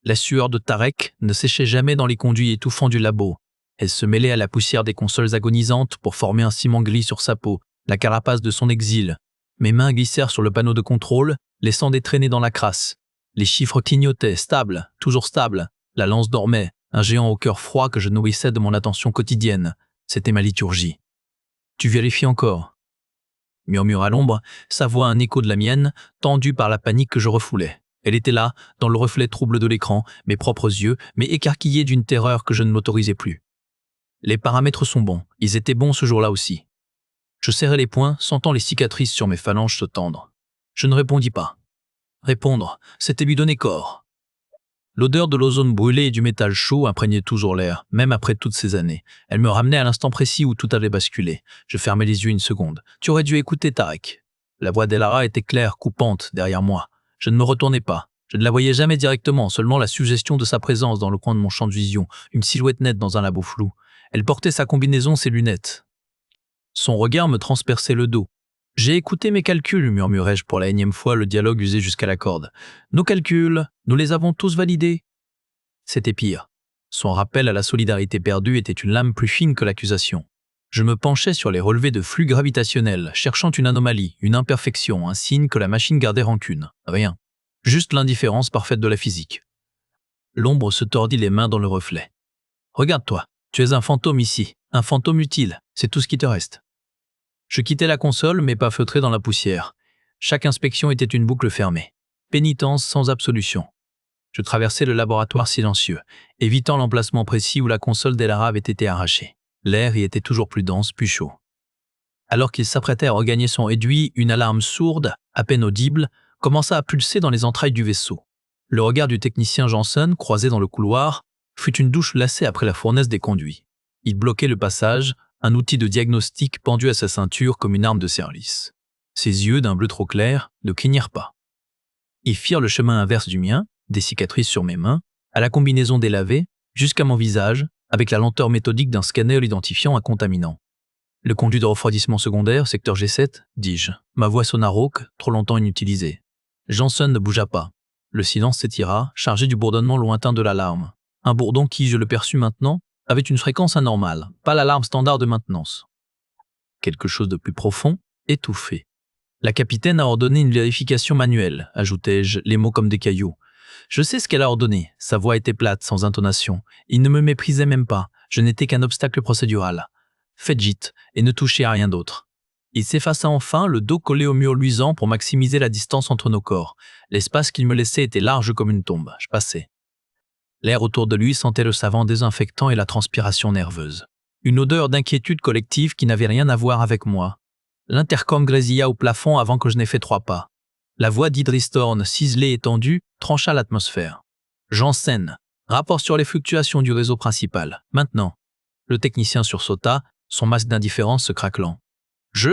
La sueur de Tarek ne séchait jamais dans les conduits étouffants du labo. Elle se mêlait à la poussière des consoles agonisantes pour former un ciment gris sur sa peau, la carapace de son exil. Mes mains glissèrent sur le panneau de contrôle, laissant des traînées dans la crasse. Les chiffres clignotaient, stables, toujours stables. La lance dormait, un géant au cœur froid que je nourrissais de mon attention quotidienne. C'était ma liturgie. « Tu vérifies encore ?» murmura l'ombre, sa voix un écho de la mienne, tendue par la panique que je refoulais. Elle était là, dans le reflet trouble de l'écran, mes propres yeux, mais écarquillés d'une terreur que je ne m'autorisais plus. Les paramètres sont bons, ils étaient bons ce jour-là aussi. Je serrai les poings, sentant les cicatrices sur mes phalanges se tendre. Je ne répondis pas. Répondre, c'était lui donner corps. L'odeur de l'ozone brûlé et du métal chaud imprégnait toujours l'air, même après toutes ces années. Elle me ramenait à l'instant précis où tout avait basculé. Je fermai les yeux une seconde. « Tu aurais dû écouter Tarek. » La voix d'Elara était claire, coupante, derrière moi. Je ne me retournai pas. Je ne la voyais jamais directement, seulement la suggestion de sa présence dans le coin de mon champ de vision, une silhouette nette dans un labo flou. Elle portait sa combinaison, ses lunettes. Son regard me transperçait le dos. « J'ai écouté mes calculs, murmurai-je pour la énième fois, le dialogue usé jusqu'à la corde. Nos calculs, nous les avons tous validés. C'était pire. Son rappel à la solidarité perdue était une lame plus fine que l'accusation. Je me penchais sur les relevés de flux gravitationnels, cherchant une anomalie, une imperfection, un signe que la machine gardait rancune. Rien. Juste l'indifférence parfaite de la physique. L'ombre se tordit les mains dans le reflet. « Regarde-toi, tu es un fantôme ici, un fantôme utile, c'est tout ce qui te reste. » Je quittai la console, mes pas feutrés dans la poussière. Chaque inspection était une boucle fermée. Pénitence sans absolution. Je traversai le laboratoire silencieux, évitant l'emplacement précis où la console d'Elara avait été arrachée. L'air y était toujours plus dense, plus chaud. Alors qu'il s'apprêtait à regagner son réduit, une alarme sourde, à peine audible, commença à pulser dans les entrailles du vaisseau. Le regard du technicien Janssen, croisé dans le couloir, fut une douche lacée après la fournaise des conduits. Il bloquait le passage, un outil de diagnostic pendu à sa ceinture comme une arme de service. Ses yeux, d'un bleu trop clair, ne clignèrent pas. Ils firent le chemin inverse du mien, des cicatrices sur mes mains, à la combinaison délavée, jusqu'à mon visage, avec la lenteur méthodique d'un scanner l'identifiant un contaminant. Le conduit de refroidissement secondaire, secteur G7, dis-je. Ma voix sonna rauque, trop longtemps inutilisée. Janssen ne bougea pas. Le silence s'étira, chargé du bourdonnement lointain de l'alarme. Un bourdon qui, je le perçus maintenant, avait une fréquence anormale, pas l'alarme standard de maintenance. Quelque chose de plus profond, étouffé. La capitaine a ordonné une vérification manuelle, ajoutai-je, les mots comme des cailloux. Je sais ce qu'elle a ordonné, sa voix était plate, sans intonation. Il ne me méprisait même pas, je n'étais qu'un obstacle procédural. Faites gîte, et ne touchez à rien d'autre. Il s'effaça enfin, le dos collé au mur luisant pour maximiser la distance entre nos corps. L'espace qu'il me laissait était large comme une tombe, je passais. L'air autour de lui sentait le savant désinfectant et la transpiration nerveuse. Une odeur d'inquiétude collective qui n'avait rien à voir avec moi. L'intercom grésilla au plafond avant que je n'ai fait 3 pas. La voix d'Idris Thorne, ciselée et tendue, trancha l'atmosphère. Janssen, rapport sur les fluctuations du réseau principal. Maintenant. Le technicien sursauta, son masque d'indifférence se craquelant.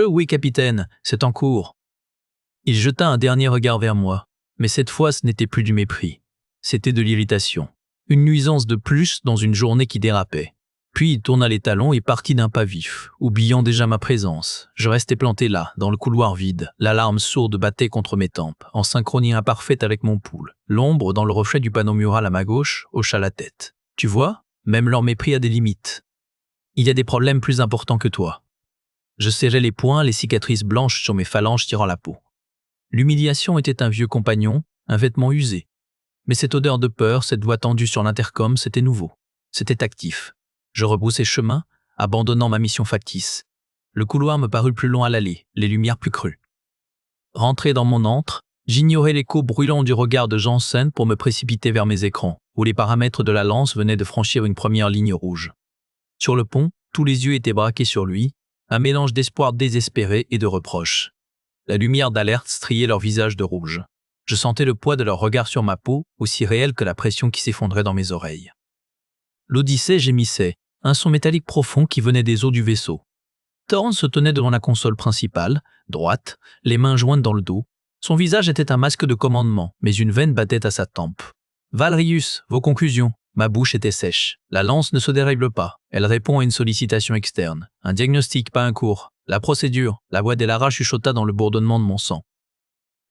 Oui, capitaine, c'est en cours. Il jeta un dernier regard vers moi, mais cette fois ce n'était plus du mépris. C'était de l'irritation. Une nuisance de plus dans une journée qui dérapait. Puis il tourna les talons et partit d'un pas vif, oubliant déjà ma présence. Je restais planté là, dans le couloir vide. L'alarme sourde battait contre mes tempes, en synchronie imparfaite avec mon pouls. L'ombre, dans le reflet du panneau mural à ma gauche, hocha la tête. Tu vois, même leur mépris a des limites. Il y a des problèmes plus importants que toi. Je serrai les poings, les cicatrices blanches sur mes phalanges tirant la peau. L'humiliation était un vieux compagnon, un vêtement usé. Mais cette odeur de peur, cette voix tendue sur l'intercom, c'était nouveau. C'était actif. Je rebroussai chemin, abandonnant ma mission factice. Le couloir me parut plus long à l'allée, les lumières plus crues. Rentré dans mon antre, j'ignorais l'écho brûlant du regard de Janssen pour me précipiter vers mes écrans, où les paramètres de la lance venaient de franchir une première ligne rouge. Sur le pont, tous les yeux étaient braqués sur lui, un mélange d'espoir désespéré et de reproche. La lumière d'alerte striait leur visage de rouge. Je sentais le poids de leur regard sur ma peau, aussi réel que la pression qui s'effondrait dans mes oreilles. L'Odyssée gémissait, un son métallique profond qui venait des eaux du vaisseau. Thorne se tenait devant la console principale, droite, les mains jointes dans le dos. Son visage était un masque de commandement, mais une veine battait à sa tempe. « Valrius, vos conclusions ?» Ma bouche était sèche. La lance ne se dérègle pas. Elle répond à une sollicitation externe. Un diagnostic, pas un cours. La procédure. La voix d'Elara chuchota dans le bourdonnement de mon sang.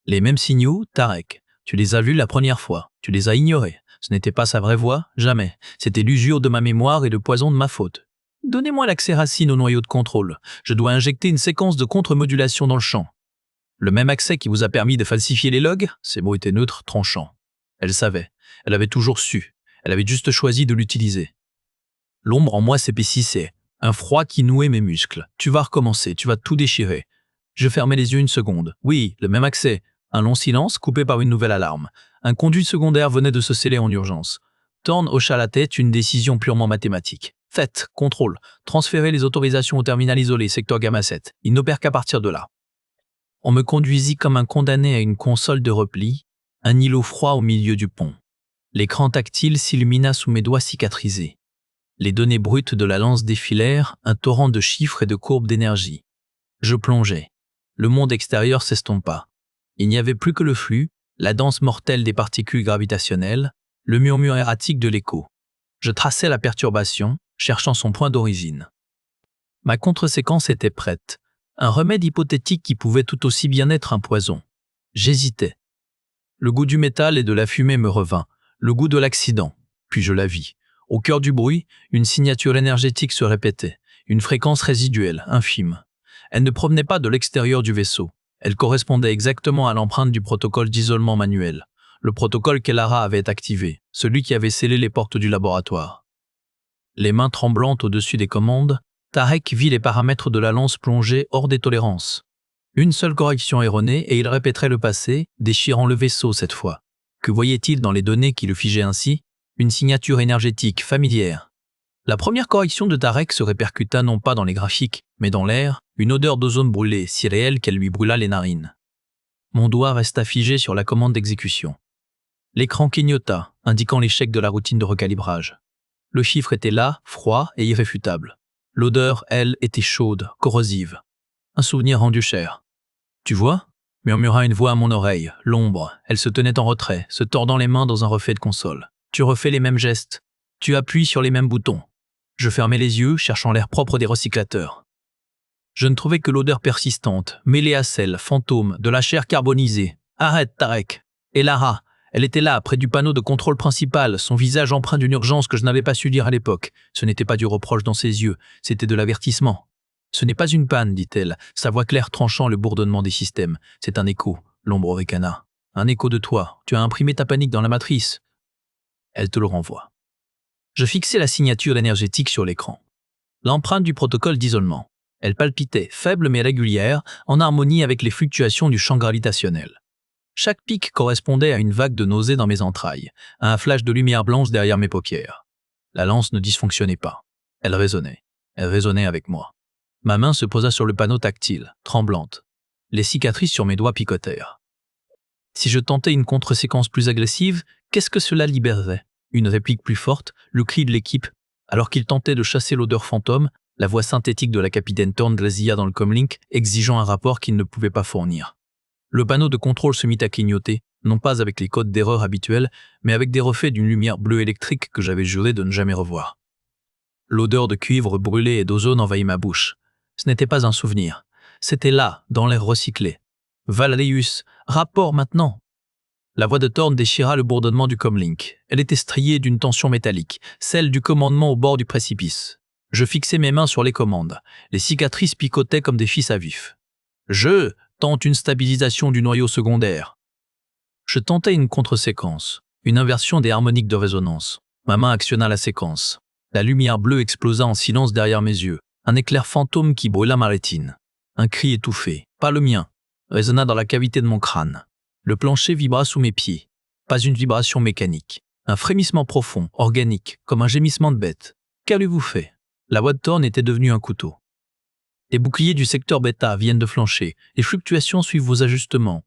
Les mêmes signaux, Tarek. Tu les as vus la première fois. Tu les as ignorés. Ce n'était pas sa vraie voix, jamais. C'était l'usure de ma mémoire et le poison de ma faute. Donnez-moi l'accès racine au noyau de contrôle. Je dois injecter une séquence de contre-modulation dans le champ. Le même accès qui vous a permis de falsifier les logs, ces mots étaient neutres, tranchants. Elle savait. Elle avait toujours su. Elle avait juste choisi de l'utiliser. L'ombre en moi s'épaississait. Un froid qui nouait mes muscles. Tu vas recommencer, tu vas tout déchirer. Je fermais les yeux une seconde. Oui, le même accès. Un long silence coupé par une nouvelle alarme. Un conduit secondaire venait de se sceller en urgence. Thorne hocha la tête, une décision purement mathématique. Faites, contrôle, transférez les autorisations au terminal isolé, secteur Gamma 7. Il n'opère qu'à partir de là. On me conduisit comme un condamné à une console de repli, un îlot froid au milieu du pont. L'écran tactile s'illumina sous mes doigts cicatrisés. Les données brutes de la lance défilèrent, un torrent de chiffres et de courbes d'énergie. Je plongeais. Le monde extérieur s'estompa. Il n'y avait plus que le flux, la danse mortelle des particules gravitationnelles, le murmure erratique de l'écho. Je traçais la perturbation, cherchant son point d'origine. Ma contre-séquence était prête. Un remède hypothétique qui pouvait tout aussi bien être un poison. J'hésitais. Le goût du métal et de la fumée me revint, le goût de l'accident, puis je la vis. Au cœur du bruit, une signature énergétique se répétait, une fréquence résiduelle, infime. Elle ne provenait pas de l'extérieur du vaisseau. Elle correspondait exactement à l'empreinte du protocole d'isolement manuel, le protocole qu'Elara avait activé, celui qui avait scellé les portes du laboratoire. Les mains tremblantes au-dessus des commandes, Tarek vit les paramètres de la lance plonger hors des tolérances. Une seule correction erronée et il répéterait le passé, déchirant le vaisseau cette fois. Que voyait-il dans les données qui le figeaient ainsi? Une signature énergétique familière. La première correction de Tarek se répercuta non pas dans les graphiques, mais dans l'air, une odeur d'ozone brûlé, si réelle qu'elle lui brûla les narines. Mon doigt resta figé sur la commande d'exécution. L'écran clignota, indiquant l'échec de la routine de recalibrage. Le chiffre était là, froid et irréfutable. L'odeur, elle, était chaude, corrosive. Un souvenir rendu cher. « Tu vois ?» murmura une voix à mon oreille, l'ombre. Elle se tenait en retrait, se tordant les mains dans un reflet de console. « Tu refais les mêmes gestes. Tu appuies sur les mêmes boutons. » Je fermais les yeux, cherchant l'air propre des recyclateurs. Je ne trouvais que l'odeur persistante, mêlée à celle, fantôme, de la chair carbonisée. « Arrête, Tarek !» Et Lara, elle était là, près du panneau de contrôle principal, son visage empreint d'une urgence que je n'avais pas su lire à l'époque. Ce n'était pas du reproche dans ses yeux, c'était de l'avertissement. « Ce n'est pas une panne, dit-elle, sa voix claire tranchant le bourdonnement des systèmes. C'est un écho, l'ombre ricana. Un écho de toi, tu as imprimé ta panique dans la matrice. Elle te le renvoie. » Je fixai la signature énergétique sur l'écran. L'empreinte du protocole d'isolement. Elle palpitait, faible mais régulière, en harmonie avec les fluctuations du champ gravitationnel. Chaque pic correspondait à une vague de nausée dans mes entrailles, à un flash de lumière blanche derrière mes paupières. La lance ne dysfonctionnait pas. Elle résonnait. Elle résonnait avec moi. Ma main se posa sur le panneau tactile, tremblante. Les cicatrices sur mes doigts picotèrent. Si je tentais une contre-séquence plus agressive, qu'est-ce que cela libérerait? Une réplique plus forte, le cri de l'équipe, alors qu'il tentait de chasser l'odeur fantôme, la voix synthétique de la capitaine Thorne grésilla dans le comlink, exigeant un rapport qu'il ne pouvait pas fournir. Le panneau de contrôle se mit à clignoter, non pas avec les codes d'erreur habituels, mais avec des reflets d'une lumière bleue électrique que j'avais juré de ne jamais revoir. L'odeur de cuivre brûlé et d'ozone envahit ma bouche. Ce n'était pas un souvenir. C'était là, dans l'air recyclé. Valerius, rapport maintenant. La voix de Thorne déchira le bourdonnement du comlink. Elle était striée d'une tension métallique, celle du commandement au bord du précipice. Je fixai mes mains sur les commandes. Les cicatrices picotaient comme des fils à vif. Je tente une stabilisation du noyau secondaire. Je tentais une contre-séquence, une inversion des harmoniques de résonance. Ma main actionna la séquence. La lumière bleue explosa en silence derrière mes yeux. Un éclair fantôme qui brûla ma rétine. Un cri étouffé, pas le mien, résonna dans la cavité de mon crâne. Le plancher vibra sous mes pieds. Pas une vibration mécanique. Un frémissement profond, organique, comme un gémissement de bête. Qu'avez-vous fait? La voix de Thorne était devenue un couteau. Les boucliers du secteur bêta viennent de flancher. Les fluctuations suivent vos ajustements.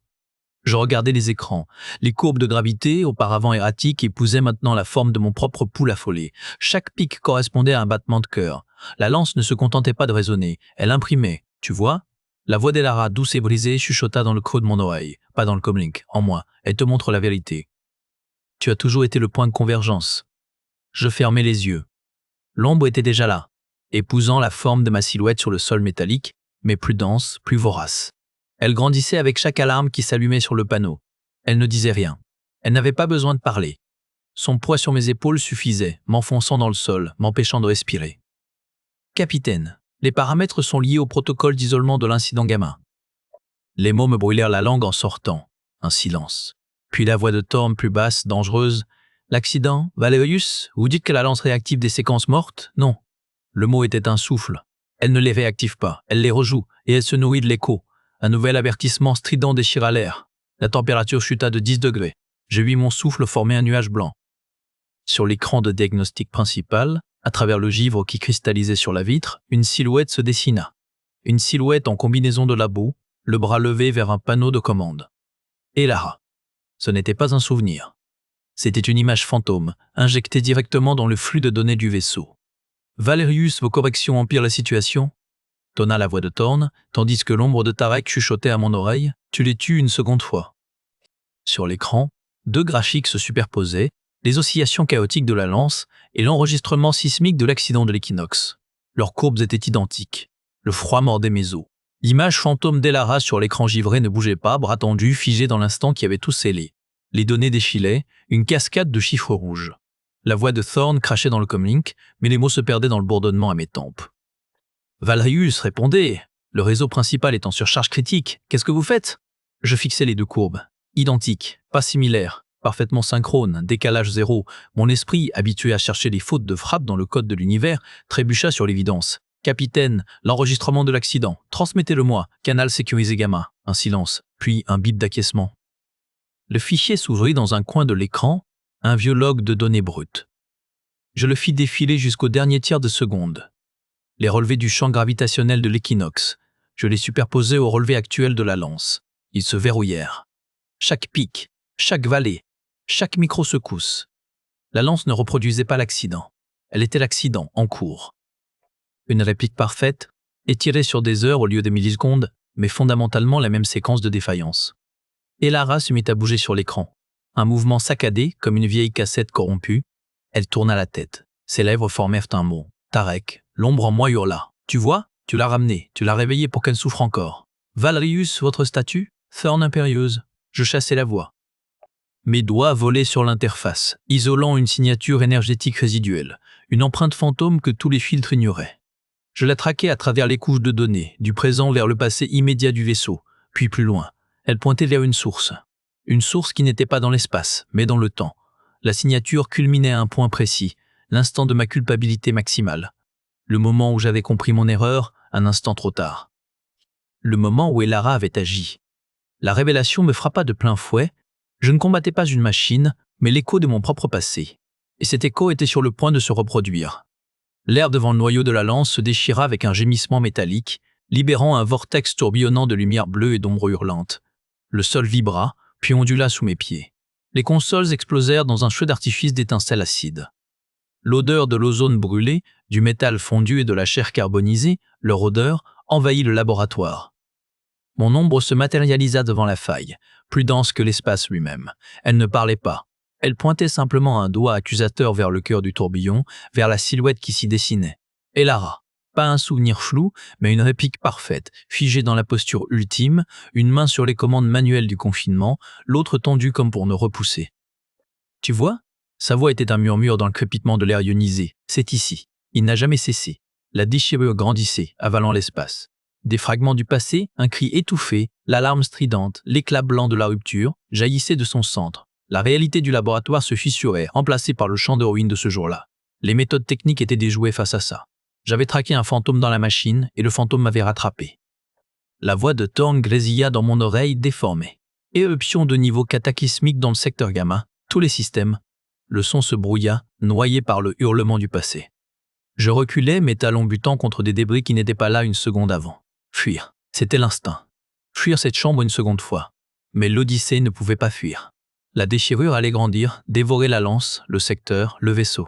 Je regardais les écrans. Les courbes de gravité, auparavant erratiques, épousaient maintenant la forme de mon propre pouls affolé. Chaque pic correspondait à un battement de cœur. La lance ne se contentait pas de résonner. Elle imprimait. Tu vois? La voix d'Elara, douce et brisée, chuchota dans le creux de mon oreille. Pas dans le comlink, en moi. Elle te montre la vérité. Tu as toujours été le point de convergence. Je fermai les yeux. L'ombre était déjà là, épousant la forme de ma silhouette sur le sol métallique, mais plus dense, plus vorace. Elle grandissait avec chaque alarme qui s'allumait sur le panneau. Elle ne disait rien. Elle n'avait pas besoin de parler. Son poids sur mes épaules suffisait, m'enfonçant dans le sol, m'empêchant de respirer. Capitaine, les paramètres sont liés au protocole d'isolement de l'incident gamma. Les mots me brûlèrent la langue en sortant. Un silence. Puis la voix de Thorn plus basse, dangereuse. L'accident, Valerius, vous dites que la lance réactive des séquences mortes? Non. Le mot était un souffle. Elle ne les réactive pas, elle les rejoue, et elle se nourrit de l'écho. Un nouvel avertissement strident déchira l'air. La température chuta de 10 degrés. Je vis mon souffle former un nuage blanc. Sur l'écran de diagnostic principal, à travers le givre qui cristallisait sur la vitre, une silhouette se dessina. Une silhouette en combinaison de labo, le bras levé vers un panneau de commande. Et Lara. Ce n'était pas un souvenir. C'était une image fantôme, injectée directement dans le flux de données du vaisseau. « Valerius, vos corrections empirent la situation ?» tonna la voix de Thorn, tandis que l'ombre de Tarek chuchotait à mon oreille. « Tu les tues une seconde fois. » Sur l'écran, deux graphiques se superposaient, les oscillations chaotiques de la lance et l'enregistrement sismique de l'accident de l'équinoxe. Leurs courbes étaient identiques. Le froid mordait mes os. L'image fantôme d'Elara sur l'écran givré ne bougeait pas, bras tendus, figé dans l'instant qui avait tout scellé. Les données défilaient, une cascade de chiffres rouges. La voix de Thorn crachait dans le comlink, mais les mots se perdaient dans le bourdonnement à mes tempes. « Valerius, répondez! Le réseau principal est en surcharge critique. Qu'est-ce que vous faites ?» Je fixais les deux courbes. Identiques, pas similaires, parfaitement synchrones, décalage zéro. Mon esprit, habitué à chercher les fautes de frappe dans le code de l'univers, trébucha sur l'évidence. « Capitaine, l'enregistrement de l'accident. Transmettez-le-moi. Canal sécurisé gamma. » Un silence, puis un bip d'acquiescement. Le fichier s'ouvrit dans un coin de l'écran, un vieux log de données brutes. Je le fis défiler jusqu'au dernier tiers de seconde. Les relevés du champ gravitationnel de l'équinoxe. Je les superposais aux relevés actuels de la lance. Ils se verrouillèrent. Chaque pic, chaque vallée, chaque micro-secousse. La lance ne reproduisait pas l'accident. Elle était l'accident en cours. Une réplique parfaite, étirée sur des heures au lieu des millisecondes, mais fondamentalement la même séquence de défaillance. Et Lara se mit à bouger sur l'écran. Un mouvement saccadé, comme une vieille cassette corrompue. Elle tourna la tête. Ses lèvres formèrent un mot. Tarek, l'ombre en moi hurla. « Tu vois, tu l'as ramenée, tu l'as réveillée pour qu'elle souffre encore. Valerius, votre statut ?» Thorn impérieuse. Je chassai la voix. Mes doigts volaient sur l'interface, isolant une signature énergétique résiduelle, une empreinte fantôme que tous les filtres ignoraient. Je la traquais à travers les couches de données, du présent vers le passé immédiat du vaisseau, puis plus loin. Elle pointait vers une source. Une source qui n'était pas dans l'espace, mais dans le temps. La signature culminait à un point précis, l'instant de ma culpabilité maximale. Le moment où j'avais compris mon erreur, un instant trop tard. Le moment où Elara avait agi. La révélation me frappa de plein fouet. Je ne combattais pas une machine, mais l'écho de mon propre passé. Et cet écho était sur le point de se reproduire. L'air devant le noyau de la lance se déchira avec un gémissement métallique, libérant un vortex tourbillonnant de lumière bleue et d'ombre hurlante. Le sol vibra, puis ondula sous mes pieds. Les consoles explosèrent dans un feu d'artifice d'étincelles acides. L'odeur de l'ozone brûlé, du métal fondu et de la chair carbonisée, leur odeur, envahit le laboratoire. Mon ombre se matérialisa devant la faille, plus dense que l'espace lui-même. Elle ne parlait pas. Elle pointait simplement un doigt accusateur vers le cœur du tourbillon, vers la silhouette qui s'y dessinait. Elara. Pas un souvenir flou, mais une réplique parfaite, figée dans la posture ultime, une main sur les commandes manuelles du confinement, l'autre tendue comme pour nous repousser. « Tu vois ?» Sa voix était un murmure dans le crépitement de l'air ionisé. « C'est ici. » Il n'a jamais cessé. La déchirure grandissait, avalant l'espace. Des fragments du passé, un cri étouffé, l'alarme stridente, l'éclat blanc de la rupture, jaillissaient de son centre. La réalité du laboratoire se fissurait, remplacée par le champ de ruines de ce jour-là. Les méthodes techniques étaient déjouées face à ça. J'avais traqué un fantôme dans la machine, et le fantôme m'avait rattrapé. La voix de Thorn grésilla dans mon oreille déformée. Éruption de niveau cataclysmique dans le secteur gamma, tous les systèmes. Le son se brouilla, noyé par le hurlement du passé. Je reculais, mes talons butant contre des débris qui n'étaient pas là une seconde avant. Fuir, c'était l'instinct. Fuir cette chambre une seconde fois. Mais l'Odyssée ne pouvait pas fuir. La déchirure allait grandir, dévorer la lance, le secteur, le vaisseau.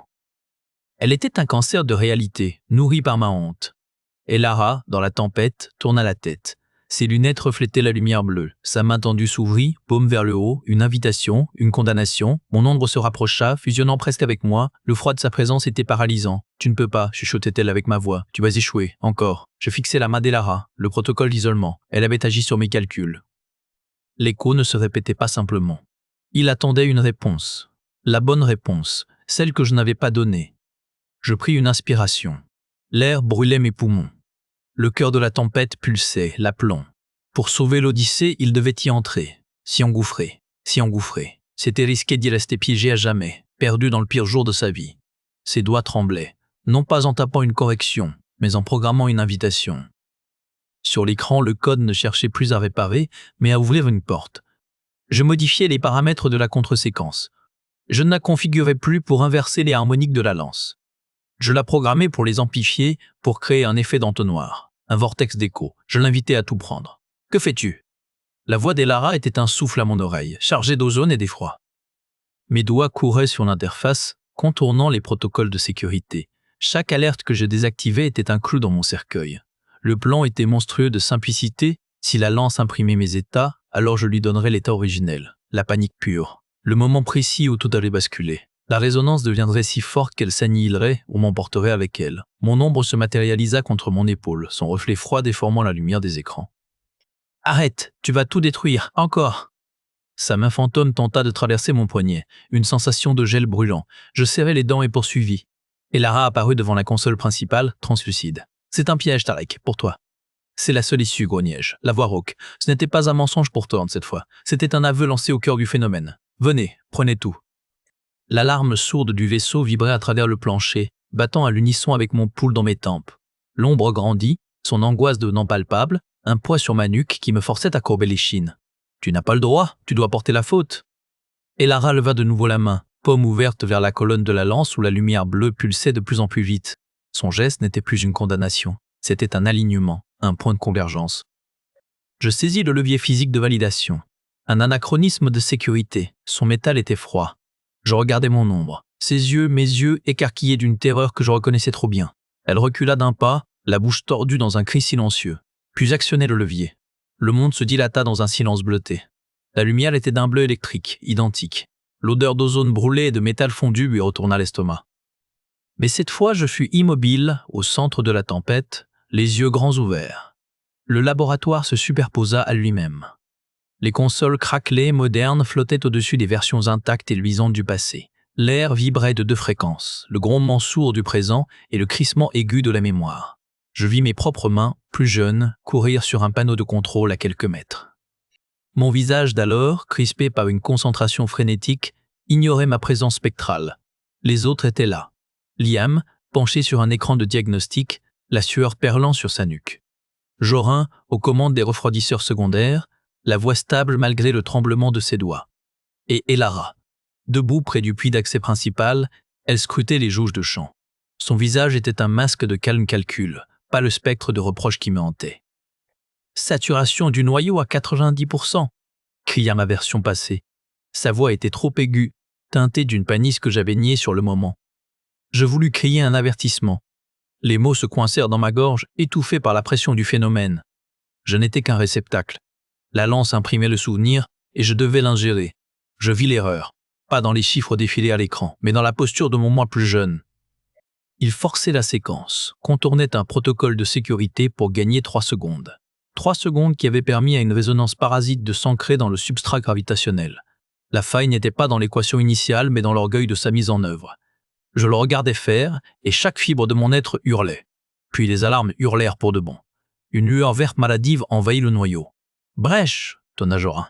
Elle était un cancer de réalité, nourri par ma honte. Et Lara, dans la tempête, tourna la tête. Ses lunettes reflétaient la lumière bleue. Sa main tendue s'ouvrit, paume vers le haut, une invitation, une condamnation. Mon ombre se rapprocha, fusionnant presque avec moi. Le froid de sa présence était paralysant. « Tu ne peux pas », chuchotait-elle avec ma voix. « Tu vas échouer, encore. » Je fixais la main d'Elara, le protocole d'isolement. Elle avait agi sur mes calculs. L'écho ne se répétait pas simplement. Il attendait une réponse. La bonne réponse, celle que je n'avais pas donnée. Je pris une inspiration. L'air brûlait mes poumons. Le cœur de la tempête pulsait, l'aplomb. Pour sauver l'Odyssée, il devait y entrer, s'y engouffrer, s'y engouffrer. C'était risqué d'y rester piégé à jamais, perdu dans le pire jour de sa vie. Ses doigts tremblaient, non pas en tapant une correction, mais en programmant une invitation. Sur l'écran, le code ne cherchait plus à réparer, mais à ouvrir une porte. Je modifiais les paramètres de la contre-séquence. Je ne la configurais plus pour inverser les harmoniques de la lance. Je la programmais pour les amplifier, pour créer un effet d'entonnoir, un vortex d'écho. Je l'invitais à tout prendre. « Que fais-tu » La voix d'Elara était un souffle à mon oreille, chargé d'ozone et d'effroi. Mes doigts couraient sur l'interface, contournant les protocoles de sécurité. Chaque alerte que je désactivais était un clou dans mon cercueil. Le plan était monstrueux de simplicité. Si la lance imprimait mes états, alors je lui donnerais l'état originel, la panique pure, le moment précis où tout allait basculer. La résonance deviendrait si forte qu'elle s'annihilerait ou m'emporterait avec elle. Mon ombre se matérialisa contre mon épaule, son reflet froid déformant la lumière des écrans. « Arrête, tu vas tout détruire, encore !» Sa main fantôme tenta de traverser mon poignet, une sensation de gel brûlant. Je serrai les dents et poursuivis. Elara apparut devant la console principale, translucide. « C'est un piège, Tarek, pour toi. » C'est la seule issue, grognai-je, la voix rauque. Ce n'était pas un mensonge pour Thorne cette fois. C'était un aveu lancé au cœur du phénomène. « Venez, prenez tout. » L'alarme sourde du vaisseau vibrait à travers le plancher, battant à l'unisson avec mon pouls dans mes tempes. L'ombre grandit, son angoisse devenant palpable, un poids sur ma nuque qui me forçait à courber l'échine. « Tu n'as pas le droit, tu dois porter la faute. » Elara leva de nouveau la main, paume ouverte vers la colonne de la lance où la lumière bleue pulsait de plus en plus vite. Son geste n'était plus une condamnation, c'était un alignement, un point de convergence. Je saisis le levier physique de validation. Un anachronisme de sécurité, son métal était froid. Je regardais mon ombre, ses yeux, mes yeux, écarquillés d'une terreur que je reconnaissais trop bien. Elle recula d'un pas, la bouche tordue dans un cri silencieux, puis actionnai le levier. Le monde se dilata dans un silence bleuté. La lumière était d'un bleu électrique, identique. L'odeur d'ozone brûlé et de métal fondu lui retourna l'estomac. Mais cette fois, je fus immobile, au centre de la tempête, les yeux grands ouverts. Le laboratoire se superposa à lui-même. Les consoles craquelées, modernes, flottaient au-dessus des versions intactes et luisantes du passé. L'air vibrait de deux fréquences, le grondement sourd du présent et le crissement aigu de la mémoire. Je vis mes propres mains, plus jeunes, courir sur un panneau de contrôle à quelques mètres. Mon visage d'alors, crispé par une concentration frénétique, ignorait ma présence spectrale. Les autres étaient là. Liam, penché sur un écran de diagnostic, la sueur perlant sur sa nuque. Jorin, aux commandes des refroidisseurs secondaires, la voix stable malgré le tremblement de ses doigts. Et Elara. Debout près du puits d'accès principal, elle scrutait les jauges de champ. Son visage était un masque de calme calcul, pas le spectre de reproche qui me hantait. « Saturation du noyau à 90%, cria ma version passée. Sa voix était trop aiguë, teintée d'une panique que j'avais niée sur le moment. Je voulus crier un avertissement. Les mots se coincèrent dans ma gorge, étouffés par la pression du phénomène. Je n'étais qu'un réceptacle. La lance imprimait le souvenir et je devais l'ingérer. Je vis l'erreur, pas dans les chiffres défilés à l'écran, mais dans la posture de mon moi plus jeune. Il forçait la séquence, contournait un protocole de sécurité pour gagner 3 secondes. 3 secondes qui avaient permis à une résonance parasite de s'ancrer dans le substrat gravitationnel. La faille n'était pas dans l'équation initiale, mais dans l'orgueil de sa mise en œuvre. Je le regardais faire, et chaque fibre de mon être hurlait. Puis les alarmes hurlèrent pour de bon. Une lueur verte maladive envahit le noyau. « Brèche !» tonna Jorin.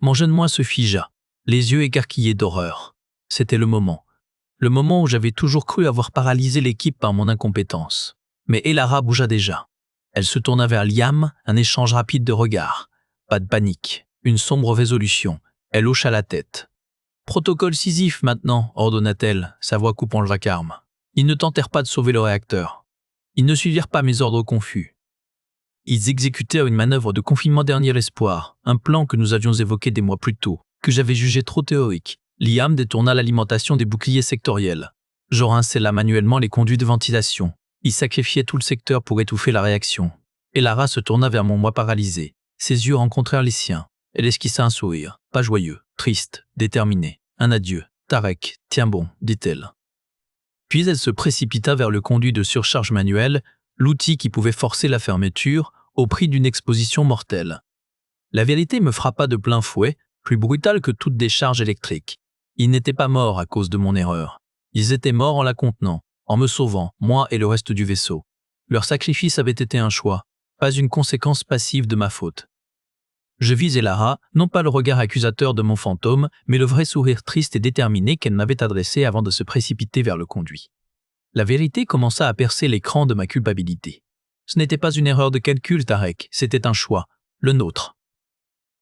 Mon jeune moi se figea, les yeux écarquillés d'horreur. C'était le moment où j'avais toujours cru avoir paralysé l'équipe par mon incompétence. Mais Elara bougea déjà. Elle se tourna vers Liam, un échange rapide de regards. Pas de panique, une sombre résolution. Elle hocha la tête. « Protocole Sisyphe maintenant » ordonna-t-elle, sa voix coupant le vacarme. Ils ne tentèrent pas de sauver le réacteur. Ils ne suivirent pas mes ordres confus. Ils exécutèrent une manœuvre de confinement dernier espoir, un plan que nous avions évoqué des mois plus tôt, que j'avais jugé trop théorique. Liam détourna l'alimentation des boucliers sectoriels. Jorin scella manuellement les conduits de ventilation. Il sacrifiait tout le secteur pour étouffer la réaction. Elara se tourna vers mon moi paralysé. Ses yeux rencontrèrent les siens. Elle esquissa un sourire, pas joyeux, triste, déterminé. Un adieu. « Tarek, tiens bon », dit-elle. Puis elle se précipita vers le conduit de surcharge manuelle, l'outil qui pouvait forcer la fermeture, au prix d'une exposition mortelle. La vérité me frappa de plein fouet, plus brutale que toute décharge électrique. Ils n'étaient pas morts à cause de mon erreur. Ils étaient morts en la contenant, en me sauvant, moi et le reste du vaisseau. Leur sacrifice avait été un choix, pas une conséquence passive de ma faute. Je vis Elara, non pas le regard accusateur de mon fantôme, mais le vrai sourire triste et déterminé qu'elle m'avait adressé avant de se précipiter vers le conduit. La vérité commença à percer l'écran de ma culpabilité. Ce n'était pas une erreur de calcul, Tarek, c'était un choix, le nôtre.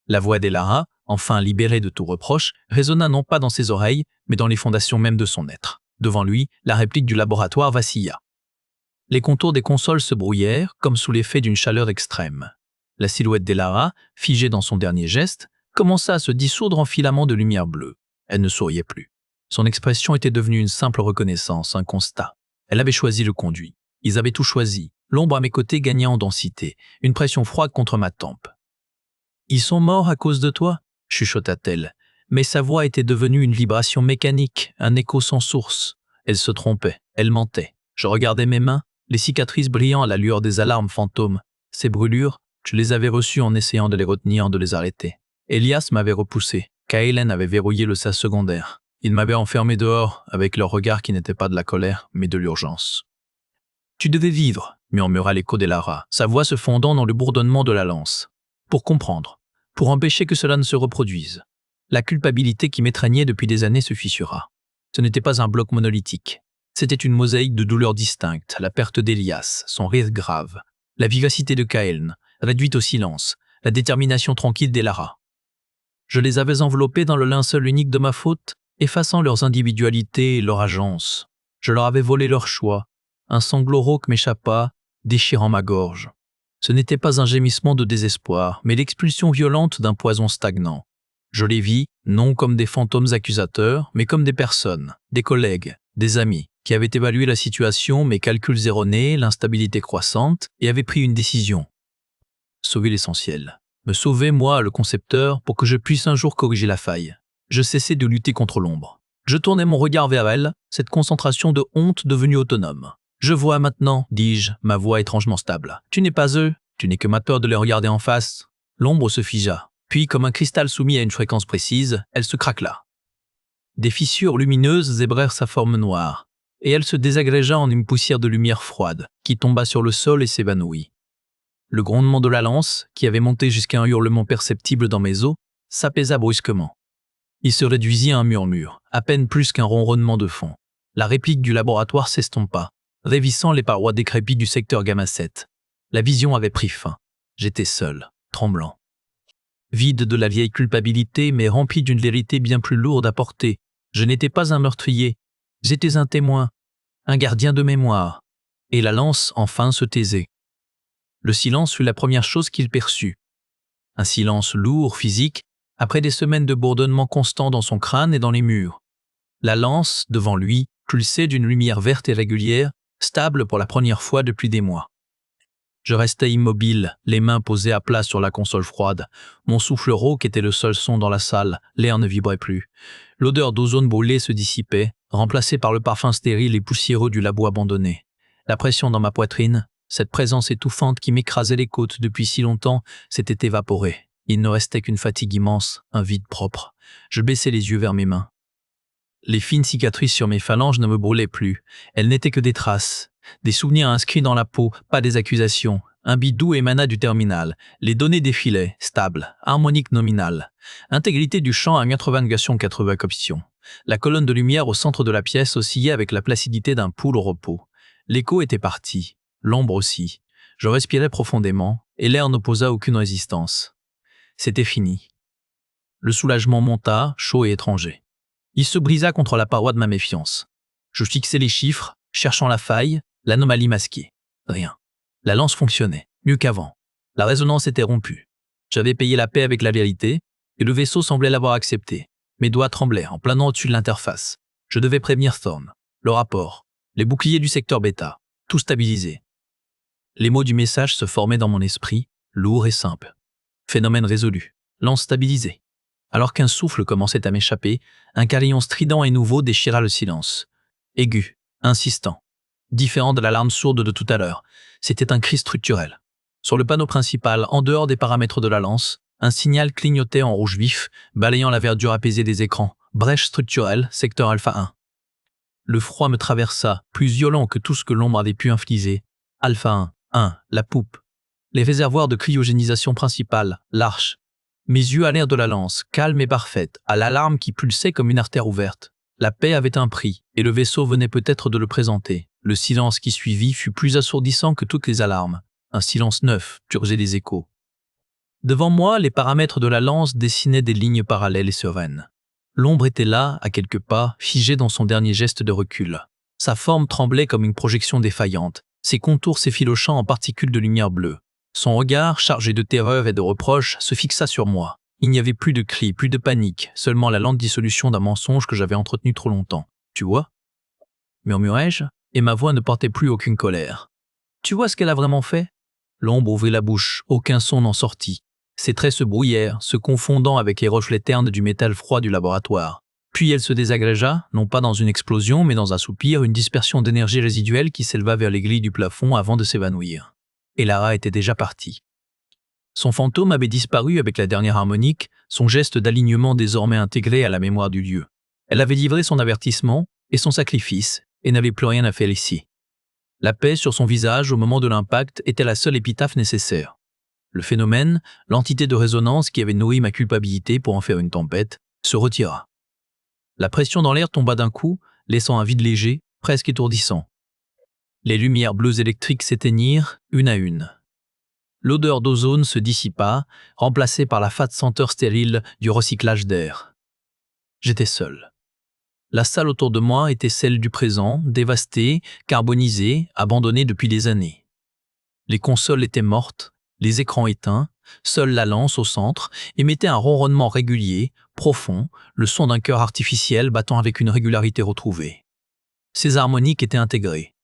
La voix d'Elara, enfin libérée de tout reproche, résonna non pas dans ses oreilles, mais dans les fondations même de son être. Devant lui, la réplique du laboratoire vacilla. Les contours des consoles se brouillèrent, comme sous l'effet d'une chaleur extrême. La silhouette d'Elara, figée dans son dernier geste, commença à se dissoudre en filaments de lumière bleue. Elle ne souriait plus. Son expression était devenue une simple reconnaissance, un constat. Elle avait choisi le conduit. Ils avaient tout choisi. L'ombre à mes côtés gagnait en densité, une pression froide contre ma tempe. « Ils sont morts à cause de toi ?» chuchota-t-elle. Mais sa voix était devenue une vibration mécanique, un écho sans source. Elle se trompait, elle mentait. Je regardais mes mains, les cicatrices brillant à la lueur des alarmes fantômes. Ces brûlures, je les avais reçues en essayant de les retenir, de les arrêter. Elias m'avait repoussé. Kaelen avait verrouillé le sas secondaire. Ils m'avaient enfermé dehors, avec leur regard qui n'était pas de la colère, mais de l'urgence. « Tu devais vivre », murmura l'écho d'Elara, sa voix se fondant dans le bourdonnement de la lance. « Pour comprendre, pour empêcher que cela ne se reproduise. La culpabilité qui m'étreignait depuis des années se fissura. Ce n'était pas un bloc monolithique. C'était une mosaïque de douleurs distinctes, la perte d'Elias, son rire grave, la vivacité de Kaelen, réduite au silence, la détermination tranquille d'Elara. Je les avais enveloppés dans le linceul unique de ma faute, effaçant leurs individualités et leur agence. Je leur avais volé leur choix. Un sanglot rauque m'échappa, déchirant ma gorge. Ce n'était pas un gémissement de désespoir, mais l'expulsion violente d'un poison stagnant. Je les vis, non comme des fantômes accusateurs, mais comme des personnes, des collègues, des amis, qui avaient évalué la situation, mes calculs erronés, l'instabilité croissante, et avaient pris une décision. Sauver l'essentiel. Me sauver, moi, le concepteur, pour que je puisse un jour corriger la faille. Je cessais de lutter contre l'ombre. Je tournais mon regard vers elle, cette concentration de honte devenue autonome. « Je vois maintenant, dis-je, ma voix étrangement stable. Tu n'es pas eux, tu n'es que ma peur de les regarder en face. » L'ombre se figea. Puis, comme un cristal soumis à une fréquence précise, elle se craquela. Des fissures lumineuses zébrèrent sa forme noire, et elle se désagrégea en une poussière de lumière froide, qui tomba sur le sol et s'évanouit. Le grondement de la lance, qui avait monté jusqu'à un hurlement perceptible dans mes os, s'apaisa brusquement. Il se réduisit à un murmure, à peine plus qu'un ronronnement de fond. La réplique du laboratoire s'estompa, révissant les parois décrépites du secteur Gamma 7. La vision avait pris fin. J'étais seul, tremblant. Vide de la vieille culpabilité, mais rempli d'une vérité bien plus lourde à porter. Je n'étais pas un meurtrier. J'étais un témoin, un gardien de mémoire. Et la lance, enfin, se taisait. Le silence fut la première chose qu'il perçut. Un silence lourd, physique, après des semaines de bourdonnement constant dans son crâne et dans les murs. La lance, devant lui, pulsait d'une lumière verte et régulière, stable pour la première fois depuis des mois. Je restais immobile, les mains posées à plat sur la console froide. Mon souffle rauque était le seul son dans la salle, l'air ne vibrait plus. L'odeur d'ozone brûlé se dissipait, remplacée par le parfum stérile et poussiéreux du labo abandonné. La pression dans ma poitrine, cette présence étouffante qui m'écrasait les côtes depuis si longtemps, s'était évaporée. Il ne restait qu'une fatigue immense, un vide propre. Je baissai les yeux vers mes mains. Les fines cicatrices sur mes phalanges ne me brûlaient plus. Elles n'étaient que des traces, des souvenirs inscrits dans la peau, pas des accusations. Un bidou émana du terminal. Les données défilaient, stables, harmoniques nominales. Intégrité du champ à 80 options. La colonne de lumière au centre de la pièce oscillait avec la placidité d'un poule au repos. L'écho était parti, l'ombre aussi. Je respirais profondément, et l'air n'opposa aucune résistance. C'était fini. Le soulagement monta, chaud et étranger. Il se brisa contre la paroi de ma méfiance. Je fixais les chiffres, cherchant la faille, l'anomalie masquée. Rien. La lance fonctionnait, mieux qu'avant. La résonance était rompue. J'avais payé la paix avec la vérité, et le vaisseau semblait l'avoir accepté. Mes doigts tremblaient en planant au-dessus de l'interface. Je devais prévenir Thorne. Le rapport, les boucliers du secteur bêta, tout stabilisé. Les mots du message se formaient dans mon esprit, lourds et simples. Phénomène résolu. Lance stabilisée. Alors qu'un souffle commençait à m'échapper, un carillon strident et nouveau déchira le silence. Aigu, insistant. Différent de l'alarme sourde de tout à l'heure, c'était un cri structurel. Sur le panneau principal, en dehors des paramètres de la lance, un signal clignotait en rouge vif, balayant la verdure apaisée des écrans, Brèche structurelle, secteur alpha 1. Le froid me traversa, plus violent que tout ce que l'ombre avait pu infliger. Alpha 1. 1. La poupe. Les réservoirs de cryogénisation principale, l'arche. Mes yeux allèrent de la lance, calme et parfaite, à l'alarme qui pulsait comme une artère ouverte. La paix avait un prix, et le vaisseau venait peut-être de le présenter. Le silence qui suivit fut plus assourdissant que toutes les alarmes. Un silence neuf, purgeait des échos. Devant moi, les paramètres de la lance dessinaient des lignes parallèles et sereines. L'ombre était là, à quelques pas, figée dans son dernier geste de recul. Sa forme tremblait comme une projection défaillante, ses contours s'effilochant en particules de lumière bleue. Son regard, chargé de terreur et de reproches, se fixa sur moi. Il n'y avait plus de cris, plus de panique, seulement la lente dissolution d'un mensonge que j'avais entretenu trop longtemps. « Tu vois ?» murmurai-je, et ma voix ne portait plus aucune colère. « Tu vois ce qu'elle a vraiment fait ?» L'ombre ouvrit la bouche, aucun son n'en sortit. Ses traits se brouillèrent, se confondant avec les reflets ternes du métal froid du laboratoire. Puis elle se désagrégea, non pas dans une explosion, mais dans un soupir, une dispersion d'énergie résiduelle qui s'éleva vers les grilles du plafond avant de s'évanouir. Et Lara était déjà partie. Son fantôme avait disparu avec la dernière harmonique, son geste d'alignement désormais intégré à la mémoire du lieu. Elle avait livré son avertissement et son sacrifice, et n'avait plus rien à faire ici. La paix sur son visage au moment de l'impact était la seule épitaphe nécessaire. Le phénomène, l'entité de résonance qui avait nourri ma culpabilité pour en faire une tempête, se retira. La pression dans l'air tomba d'un coup, laissant un vide léger, presque étourdissant. Les lumières bleues électriques s'éteignirent, une à une. L'odeur d'ozone se dissipa, remplacée par la fade senteur stérile du recyclage d'air. J'étais seul. La salle autour de moi était celle du présent, dévastée, carbonisée, abandonnée depuis des années. Les consoles étaient mortes, les écrans éteints, seule la lance au centre émettait un ronronnement régulier, profond, le son d'un cœur artificiel battant avec une régularité retrouvée. Ces harmoniques étaient intégrées.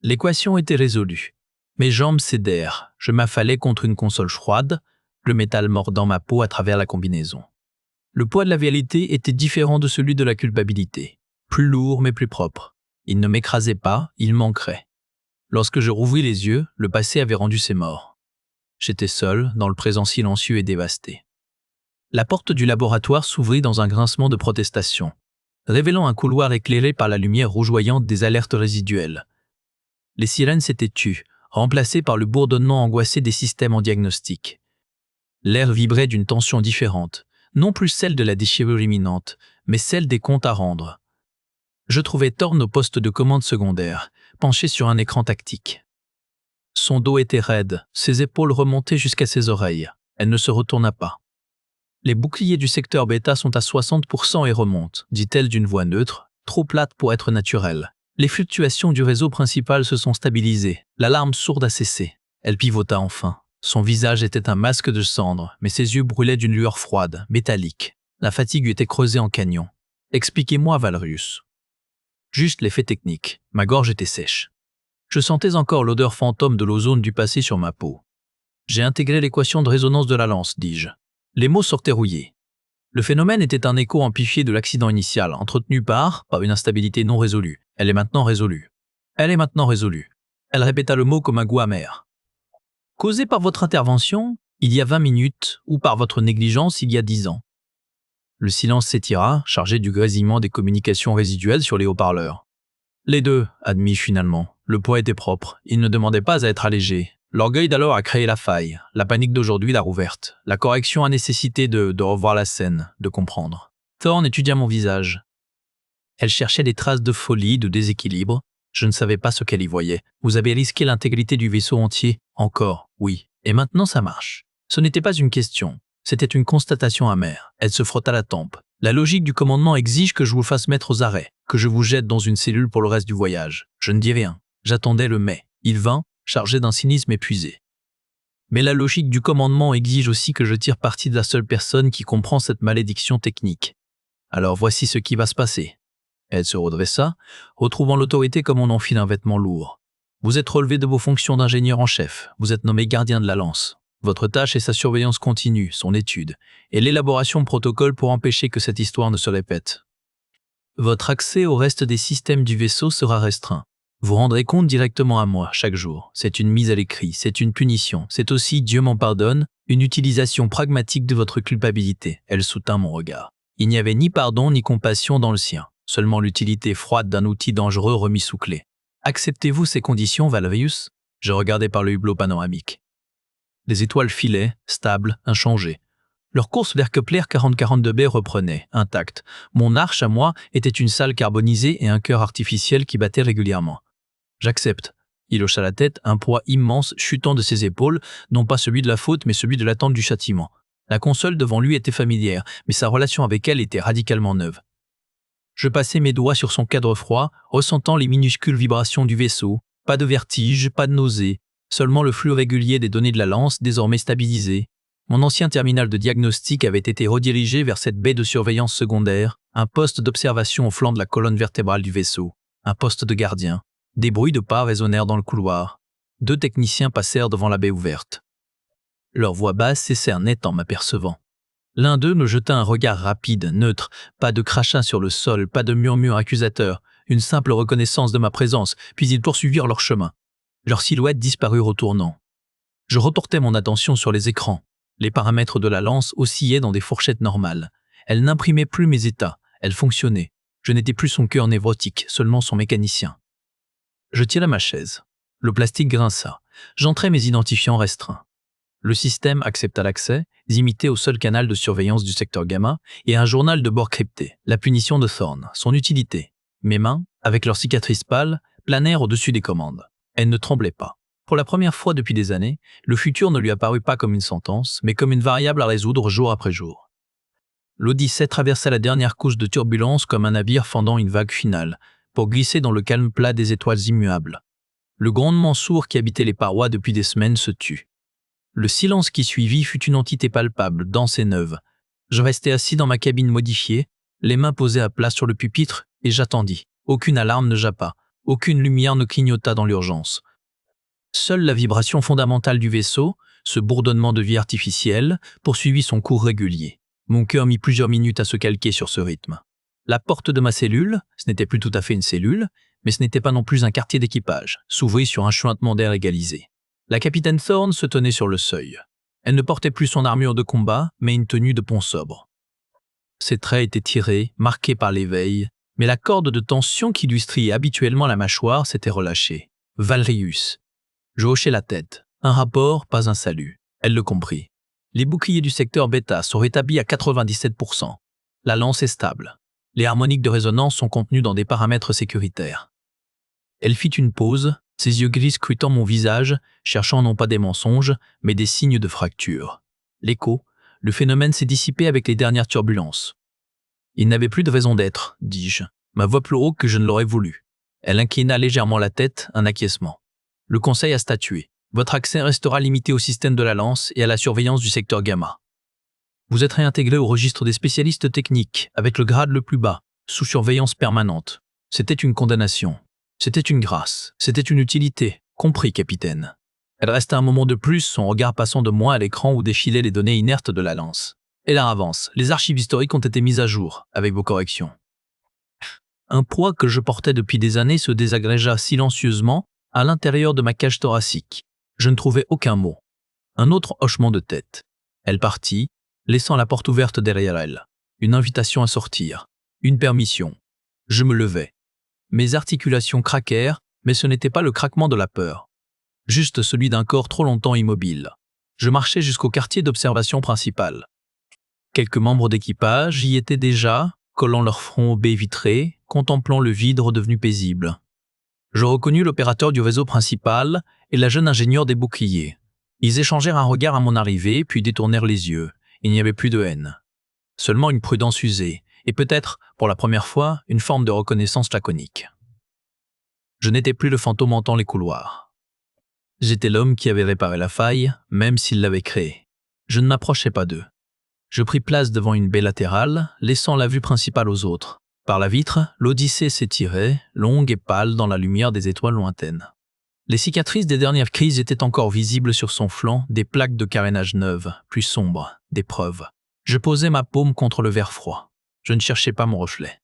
L'équation était résolue. Mes jambes cédèrent, je m'affalais contre une console froide, le métal mordant ma peau à travers la combinaison. Le poids de la réalité était différent de celui de la culpabilité. Plus lourd mais plus propre. Il ne m'écrasait pas, il m'ancrait. Lorsque je rouvris les yeux, le passé avait rendu ses morts. J'étais seul, dans le présent silencieux et dévasté. La porte du laboratoire s'ouvrit dans un grincement de protestation, révélant un couloir éclairé par la lumière rougeoyante des alertes résiduelles. Les sirènes s'étaient tues, remplacées par le bourdonnement angoissé des systèmes en diagnostic. L'air vibrait d'une tension différente, non plus celle de la déchirure imminente, mais celle des comptes à rendre. Je trouvais Thorne au poste de commande secondaire, penché sur un écran tactique. Son dos était raide, ses épaules remontaient jusqu'à ses oreilles. Elle ne se retourna pas. « Les boucliers du secteur bêta sont à 60% et remontent », dit-elle d'une voix neutre, trop plate pour être naturelle. Les fluctuations du réseau principal se sont stabilisées. L'alarme sourde a cessé. Elle pivota enfin. Son visage était un masque de cendre, mais ses yeux brûlaient d'une lueur froide, métallique. La fatigue lui était creusée en canyon. « Expliquez-moi, Valerius. » Juste l'effet technique. Ma gorge était sèche. Je sentais encore l'odeur fantôme de l'ozone du passé sur ma peau. J'ai intégré l'équation de résonance de la lance, dis-je. Les mots sortaient rouillés. Le phénomène était un écho amplifié de l'accident initial, entretenu par une instabilité non résolue. Elle est maintenant résolue. Elle est maintenant résolue. Elle répéta le mot comme un goût amer. Causé par votre intervention, il y a 20 minutes, ou par votre négligence, il y a 10 ans. Le silence s'étira, chargé du grésillement des communications résiduelles sur les haut-parleurs. Les deux, admis finalement. Le poids était propre, il ne demandait pas à être allégé. L'orgueil d'alors a créé la faille, la panique d'aujourd'hui l'a rouverte. La correction a nécessité de revoir la scène, de comprendre. Thorne étudia mon visage. Elle cherchait des traces de folie, de déséquilibre. Je ne savais pas ce qu'elle y voyait. Vous avez risqué l'intégrité du vaisseau entier. Encore, oui. Et maintenant ça marche. Ce n'était pas une question, c'était une constatation amère. Elle se frotta la tempe. La logique du commandement exige que je vous fasse mettre aux arrêts, que je vous jette dans une cellule pour le reste du voyage. Je ne dis rien. J'attendais le mais. Il vint, chargé d'un cynisme épuisé. Mais la logique du commandement exige aussi que je tire parti de la seule personne qui comprend cette malédiction technique. Alors voici ce qui va se passer. Elle se redressa, retrouvant l'autorité comme on enfile un vêtement lourd. Vous êtes relevé de vos fonctions d'ingénieur en chef. Vous êtes nommé gardien de la lance. Votre tâche est sa surveillance continue, son étude, et l'élaboration de protocoles pour empêcher que cette histoire ne se répète. Votre accès au reste des systèmes du vaisseau sera restreint. Vous rendrez compte directement à moi, chaque jour. C'est une mise à l'écrit, c'est une punition. C'est aussi, Dieu m'en pardonne, une utilisation pragmatique de votre culpabilité. Elle soutint mon regard. Il n'y avait ni pardon ni compassion dans le sien, seulement l'utilité froide d'un outil dangereux remis sous clé. Acceptez-vous ces conditions, Valerius? Je regardais par le hublot panoramique. Les étoiles filaient, stables, inchangées. Leur course vers Kepler 4042b reprenait, intacte. Mon arche à moi était une salle carbonisée et un cœur artificiel qui battait régulièrement. J'accepte. Il hocha la tête, un poids immense chutant de ses épaules, non pas celui de la faute, mais celui de l'attente du châtiment. La console devant lui était familière, mais sa relation avec elle était radicalement neuve. Je passai mes doigts sur son cadre froid, ressentant les minuscules vibrations du vaisseau. Pas de vertige, pas de nausée, seulement le flux régulier des données de la lance, désormais stabilisé. Mon ancien terminal de diagnostic avait été redirigé vers cette baie de surveillance secondaire, un poste d'observation au flanc de la colonne vertébrale du vaisseau, un poste de gardien. Des bruits de pas résonnèrent dans le couloir. 2 techniciens passèrent devant la baie ouverte. Leurs voix basses cessèrent net en m'apercevant. L'un d'eux me jeta un regard rapide, neutre, pas de crachat sur le sol, pas de murmure accusateur, une simple reconnaissance de ma présence, puis ils poursuivirent leur chemin. Leurs silhouettes disparurent au tournant. Je reportai mon attention sur les écrans. Les paramètres de la lance oscillaient dans des fourchettes normales. Elle n'imprimait plus mes états, elle fonctionnait. Je n'étais plus son cœur névrotique, seulement son mécanicien. Je tirai ma chaise. Le plastique grinça. J'entrai mes identifiants restreints. Le système accepta l'accès, limité au seul canal de surveillance du secteur gamma, et un journal de bord crypté, la punition de Thorne, son utilité. Mes mains, avec leurs cicatrices pâles, planèrent au-dessus des commandes. Elles ne tremblaient pas. Pour la première fois depuis des années, le futur ne lui apparut pas comme une sentence, mais comme une variable à résoudre jour après jour. L'Odyssée traversa la dernière couche de turbulence comme un navire fendant une vague finale, pour glisser dans le calme plat des étoiles immuables. Le grondement sourd qui habitait les parois depuis des semaines se tut. Le silence qui suivit fut une entité palpable, dense et neuve. Je restai assis dans ma cabine modifiée, les mains posées à plat sur le pupitre, et j'attendis. Aucune alarme ne jappa, aucune lumière ne clignota dans l'urgence. Seule la vibration fondamentale du vaisseau, ce bourdonnement de vie artificielle, poursuivit son cours régulier. Mon cœur mit plusieurs minutes à se calquer sur ce rythme. La porte de ma cellule, ce n'était plus tout à fait une cellule, mais ce n'était pas non plus un quartier d'équipage, s'ouvrit sur un chuintement d'air égalisé. La capitaine Thorne se tenait sur le seuil. Elle ne portait plus son armure de combat, mais une tenue de pont sobre. Ses traits étaient tirés, marqués par l'éveil, mais la corde de tension qui lui striait habituellement la mâchoire s'était relâchée. Valerius. Je hochai la tête. Un rapport, pas un salut. Elle le comprit. Les boucliers du secteur bêta sont rétablis à 97%. La lance est stable. Les harmoniques de résonance sont contenues dans des paramètres sécuritaires. Elle fit une pause, ses yeux gris scrutant mon visage, cherchant non pas des mensonges, mais des signes de fracture. L'écho, le phénomène s'est dissipé avec les dernières turbulences. Il n'avait plus de raison d'être, dis-je, ma voix plus haut que je ne l'aurais voulu. Elle inclina légèrement la tête, un acquiescement. Le conseil a statué. Votre accès restera limité au système de la lance et à la surveillance du secteur gamma. Vous êtes réintégré au registre des spécialistes techniques, avec le grade le plus bas, sous surveillance permanente. C'était une condamnation. C'était une grâce. C'était une utilité. Compris, capitaine. Elle resta un moment de plus, son regard passant de moi à l'écran où défilaient les données inertes de la lance. Et là avance. Les archives historiques ont été mises à jour, avec vos corrections. Un poids que je portais depuis des années se désagrégea silencieusement à l'intérieur de ma cage thoracique. Je ne trouvais aucun mot. Un autre hochement de tête. Elle partit, laissant la porte ouverte derrière elle. Une invitation à sortir. Une permission. Je me levai. Mes articulations craquèrent, mais ce n'était pas le craquement de la peur. Juste celui d'un corps trop longtemps immobile. Je marchais jusqu'au quartier d'observation principal. Quelques membres d'équipage y étaient déjà, collant leur front aux baies vitrées, contemplant le vide redevenu paisible. Je reconnus l'opérateur du réseau principal et la jeune ingénieure des boucliers. Ils échangèrent un regard à mon arrivée, puis détournèrent les yeux. Il n'y avait plus de haine. Seulement une prudence usée, et peut-être, pour la première fois, une forme de reconnaissance laconique. Je n'étais plus le fantôme hantant les couloirs. J'étais l'homme qui avait réparé la faille, même s'il l'avait créée. Je ne m'approchais pas d'eux. Je pris place devant une baie latérale, laissant la vue principale aux autres. Par la vitre, l'Odyssée s'étirait, longue et pâle dans la lumière des étoiles lointaines. Les cicatrices des dernières crises étaient encore visibles sur son flanc, des plaques de carénage neuves, plus sombres, des preuves. Je posai ma paume contre le verre froid. Je ne cherchais pas mon reflet.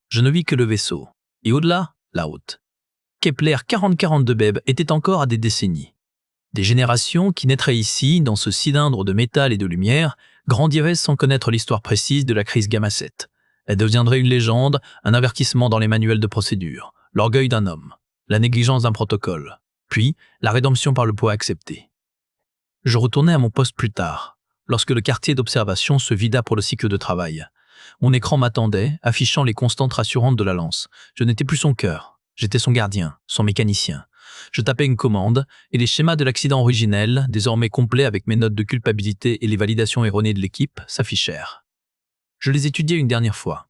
Je ne vis que le vaisseau. Et au-delà, la haute. Kepler 4042b était encore à des décennies. Des générations qui naîtraient ici, dans ce cylindre de métal et de lumière, grandirait sans connaître l'histoire précise de la crise Gamma 7. Elle deviendrait une légende, un avertissement dans les manuels de procédure, l'orgueil d'un homme, la négligence d'un protocole, puis la rédemption par le poids accepté. Je retournai à mon poste plus tard, lorsque le quartier d'observation se vida pour le cycle de travail. Mon écran m'attendait, affichant les constantes rassurantes de la lance. Je n'étais plus son cœur, j'étais son gardien, son mécanicien. Je tapais une commande, et les schémas de l'accident originel, désormais complets avec mes notes de culpabilité et les validations erronées de l'équipe, s'affichèrent. Je les étudiais une dernière fois.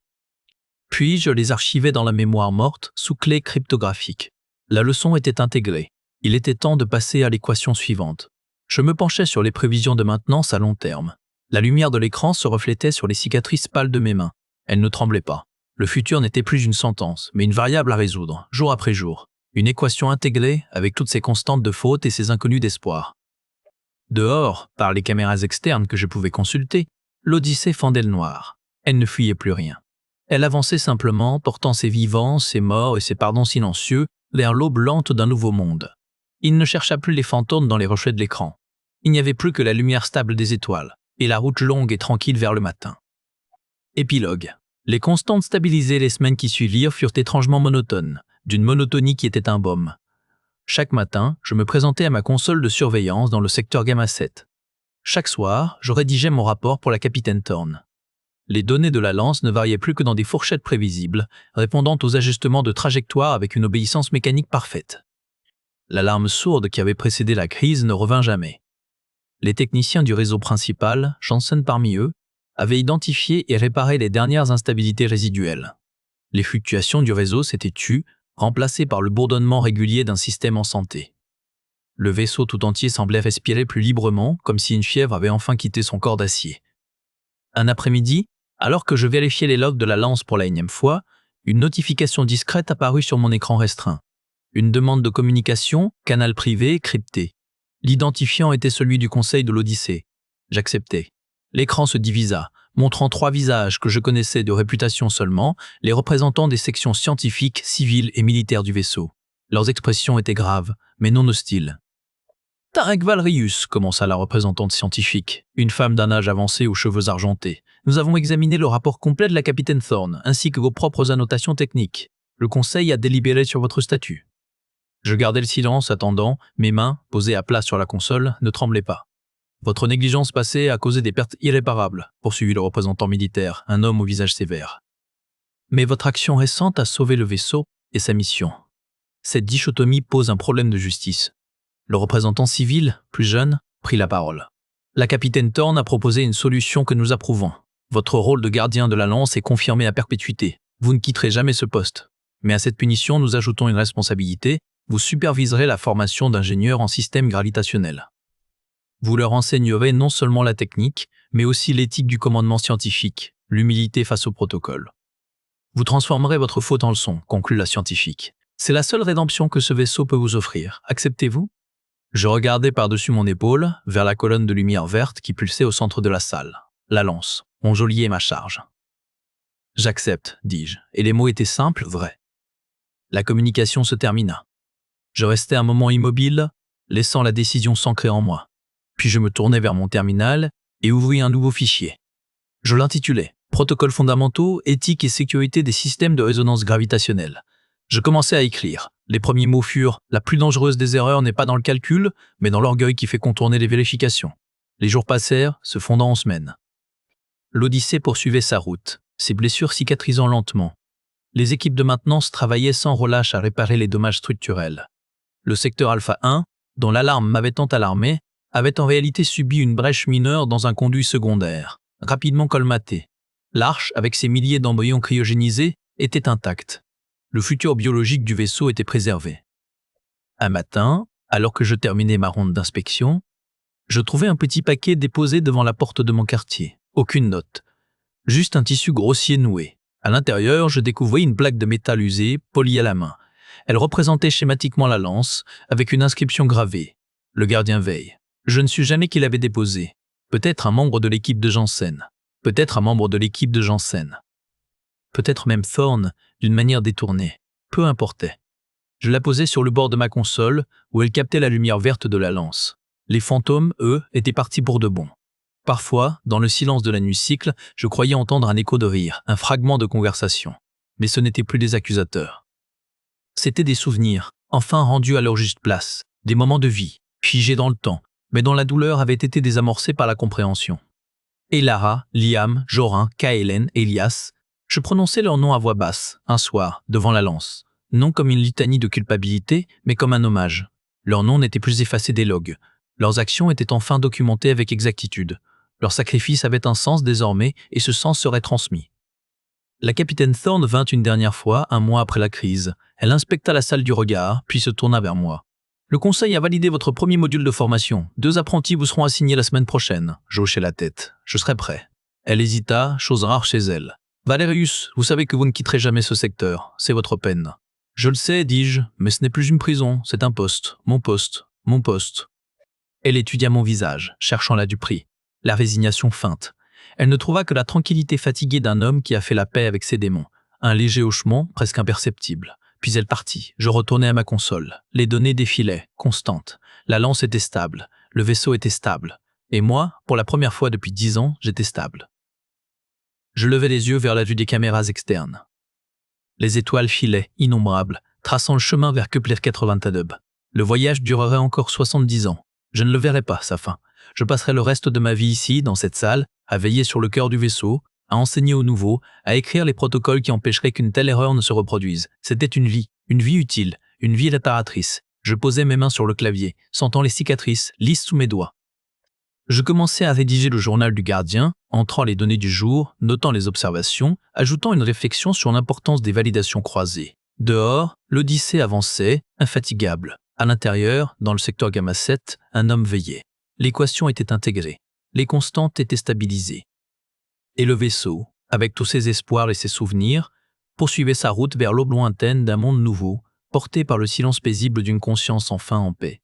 Puis je les archivais dans la mémoire morte sous clé cryptographique. La leçon était intégrée. Il était temps de passer à l'équation suivante. Je me penchais sur les prévisions de maintenance à long terme. La lumière de l'écran se reflétait sur les cicatrices pâles de mes mains. Elles ne tremblaient pas. Le futur n'était plus une sentence, mais une variable à résoudre, jour après jour. Une équation intégrée avec toutes ses constantes de faute et ses inconnues d'espoir. Dehors, par les caméras externes que je pouvais consulter, l'Odyssée fendait le noir. Elle ne fuyait plus rien. Elle avançait simplement, portant ses vivants, ses morts et ses pardons silencieux vers l'aube lente d'un nouveau monde. Il ne chercha plus les fantômes dans les rochers de l'écran. Il n'y avait plus que la lumière stable des étoiles et la route longue et tranquille vers le matin. Épilogue. Les constantes stabilisées les semaines qui suivirent furent étrangement monotones, d'une monotonie qui était un baume. Chaque matin, je me présentais à ma console de surveillance dans le secteur Gamma 7. Chaque soir, je rédigeais mon rapport pour la capitaine Thorne. Les données de la lance ne variaient plus que dans des fourchettes prévisibles, répondant aux ajustements de trajectoire avec une obéissance mécanique parfaite. L'alarme sourde qui avait précédé la crise ne revint jamais. Les techniciens du réseau principal, Janssen parmi eux, avaient identifié et réparé les dernières instabilités résiduelles. Les fluctuations du réseau s'étaient tues, remplacées par le bourdonnement régulier d'un système en santé. Le vaisseau tout entier semblait respirer plus librement, comme si une fièvre avait enfin quitté son corps d'acier. Un après-midi, alors que je vérifiais les logs de la lance pour la énième fois, une notification discrète apparut sur mon écran restreint. Une demande de communication, canal privé, crypté. L'identifiant était celui du conseil de l'Odyssée. J'acceptai. L'écran se divisa, montrant 3 visages que je connaissais de réputation seulement, les représentants des sections scientifiques, civiles et militaires du vaisseau. Leurs expressions étaient graves, mais non hostiles. « Tarek Valrius », commença la représentante scientifique, une femme d'un âge avancé aux cheveux argentés. « Nous avons examiné le rapport complet de la capitaine Thorne, ainsi que vos propres annotations techniques. Le conseil a délibéré sur votre statut. » Je gardais le silence, attendant, mes mains, posées à plat sur la console, ne tremblaient pas. « Votre négligence passée a causé des pertes irréparables », poursuivit le représentant militaire, un homme au visage sévère. « Mais votre action récente a sauvé le vaisseau et sa mission. Cette dichotomie pose un problème de justice. » Le représentant civil, plus jeune, prit la parole. « La capitaine Thorne a proposé une solution que nous approuvons. Votre rôle de gardien de la lance est confirmé à perpétuité. Vous ne quitterez jamais ce poste. Mais à cette punition, nous ajoutons une responsabilité. Vous superviserez la formation d'ingénieurs en système gravitationnel. Vous leur enseignerez non seulement la technique, mais aussi l'éthique du commandement scientifique, l'humilité face au protocole. Vous transformerez votre faute en leçon, conclut la scientifique. C'est la seule rédemption que ce vaisseau peut vous offrir. Acceptez-vous » Je regardai par-dessus mon épaule, vers la colonne de lumière verte qui pulsait au centre de la salle. La lance, mon geôlier et ma charge. « J'accepte, dis-je, et les mots étaient simples, vrais. » La communication se termina. Je restai un moment immobile, laissant la décision s'ancrer en moi. Puis je me tournai vers mon terminal et ouvris un nouveau fichier. Je l'intitulais « Protocoles fondamentaux, éthique et sécurité des systèmes de résonance gravitationnelle ». Je commençai à écrire. Les premiers mots furent « La plus dangereuse des erreurs n'est pas dans le calcul, mais dans l'orgueil qui fait contourner les vérifications ». Les jours passèrent, se fondant en semaines. L'Odyssée poursuivait sa route, ses blessures cicatrisant lentement. Les équipes de maintenance travaillaient sans relâche à réparer les dommages structurels. Le secteur Alpha 1, dont l'alarme m'avait tant alarmé, avait en réalité subi une brèche mineure dans un conduit secondaire, rapidement colmaté. L'arche, avec ses milliers d'embryons cryogénisés, était intacte. Le futur biologique du vaisseau était préservé. Un matin, alors que je terminais ma ronde d'inspection, je trouvai un petit paquet déposé devant la porte de mon quartier. Aucune note, juste un tissu grossier noué. À l'intérieur, je découvris une plaque de métal usée, polie à la main. Elle représentait schématiquement la lance, avec une inscription gravée. Le gardien veille. Je ne sus jamais qui l'avait déposé. Peut-être un membre de l'équipe de Janssen. Peut-être un membre de l'équipe de Janssen. Peut-être même Thorne, d'une manière détournée. Peu importait. Je la posai sur le bord de ma console, où elle captait la lumière verte de la lance. Les fantômes, eux, étaient partis pour de bon. Parfois, dans le silence de la nuit cycle, je croyais entendre un écho de rire, un fragment de conversation. Mais ce n'était plus des accusateurs. C'étaient des souvenirs, enfin rendus à leur juste place, des moments de vie, figés dans le temps, mais dont la douleur avait été désamorcée par la compréhension. Elara, Liam, Jorin, Kaelen, Elias, je prononçais leurs noms à voix basse, un soir, devant la lance, non comme une litanie de culpabilité, mais comme un hommage. Leurs noms n'étaient plus effacés des logs. Leurs actions étaient enfin documentées avec exactitude. Leur sacrifice avait un sens désormais, et ce sens serait transmis. La capitaine Thorne vint une dernière fois, un mois après la crise. Elle inspecta la salle du regard, puis se tourna vers moi. Le conseil a validé votre premier module de formation. 2 apprentis vous seront assignés la semaine prochaine. J'hochai la tête. Je serai prêt. Elle hésita, chose rare chez elle. Valerius, vous savez que vous ne quitterez jamais ce secteur. C'est votre peine. Je le sais, dis-je, mais ce n'est plus une prison, c'est un poste. Mon poste. Mon poste. Elle étudia mon visage, cherchant la duperie. La résignation feinte. Elle ne trouva que la tranquillité fatiguée d'un homme qui a fait la paix avec ses démons. Un léger hochement, presque imperceptible. Puis elle partit. Je retournai à ma console. Les données défilaient, constantes. La lance était stable. Le vaisseau était stable. Et moi, pour la première fois depuis 10 ans, j'étais stable. Je levai les yeux vers la vue des caméras externes. Les étoiles filaient, innombrables, traçant le chemin vers Kepler 82. Le voyage durerait encore 70 ans. Je ne le verrai pas, sa fin. Je passerai le reste de ma vie ici, dans cette salle, à veiller sur le cœur du vaisseau, à enseigner aux nouveaux, à écrire les protocoles qui empêcheraient qu'une telle erreur ne se reproduise. C'était une vie utile, une vie réparatrice. Je posais mes mains sur le clavier, sentant les cicatrices lisses sous mes doigts. Je commençais à rédiger le journal du gardien, entrant les données du jour, notant les observations, ajoutant une réflexion sur l'importance des validations croisées. Dehors, l'Odyssée avançait, infatigable. À l'intérieur, dans le secteur Gamma 7, un homme veillait. L'équation était intégrée. Les constantes étaient stabilisées. Et le vaisseau, avec tous ses espoirs et ses souvenirs, poursuivait sa route vers l'aube lointaine d'un monde nouveau, porté par le silence paisible d'une conscience enfin en paix.